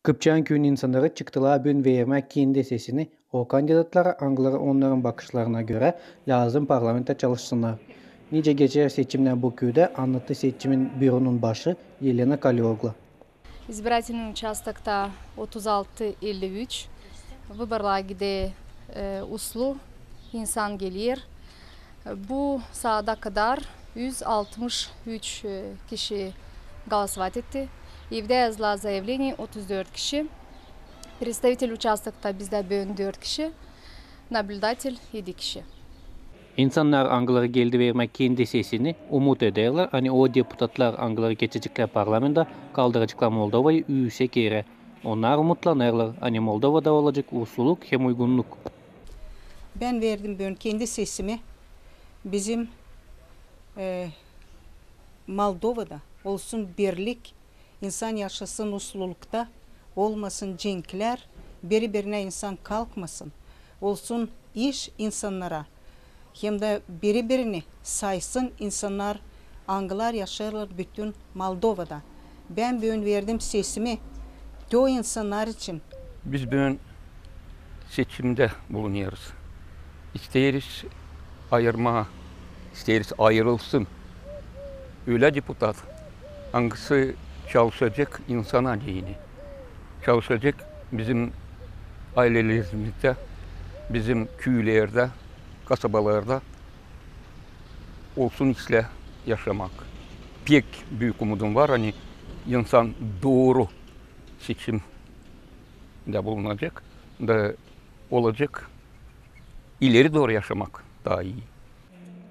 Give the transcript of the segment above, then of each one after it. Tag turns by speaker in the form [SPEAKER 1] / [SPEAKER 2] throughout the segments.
[SPEAKER 1] Kıpçağın köyün insanları çıktılar bugün vermek kendi sesini. O kandidatlara angaları onların bakışlarına göre lazım parlamento çalışsınlar. Nice geçer seçimden bu köyde anlattı seçimin büronun başı Yelena Kalioglu.
[SPEAKER 2] Избирательный участокта 36-53. Выборлагиде uslu insan gelir. Bu saate kadar 163 kişi голосовать etti. Evde yazılan заявление 34 kişi. Представитель участокта bizde bugün 4 kişi. Наблюдатель 7 kişi.
[SPEAKER 1] İnsanlar angaları geldi vermek kendi sesini umut ederler. Hani o deputatlar angaları geçecekler parlamentoda kaldıracaklar Moldova'yı üyüse kere. Onlar umutlanırlar. Hani Moldova'da olacak usuluk hem uygunluk.
[SPEAKER 3] Ben verdim bugün kendi sesimi. Bizim Moldova'da olsun birlik, insan yaşasın uslulukta, olmasın cenkler, birbirine insan kalkmasın, olsun iş insanlara, hem de birbirini saysın insanlar, angalar yaşarlar bütün Moldova'da. Ben bugün verdim sesimi o insanlar için.
[SPEAKER 4] Biz bugün seçimde bulunuyoruz. İsteriz ayırma, isteriz ayrılsın. Öyle deputat, hangisi çalışacak insan aleyhine, çalışacak bizim ailelerimizde, bizim köylerde, kasabalarda olsun işle yaşamak. Pek büyük umudum var, hani insan doğru seçimde bulunacak da olacak, ileri doğru yaşamak daha iyi.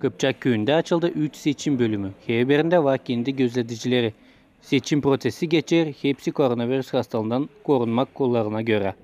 [SPEAKER 1] Kıpçak köyünde açıldı 3 seçim bölümü. Her birinde var kendi gözleticileri. Seçim prosesi geçer, hepsi koronavirüs hastalığından korunmak kollarına göre.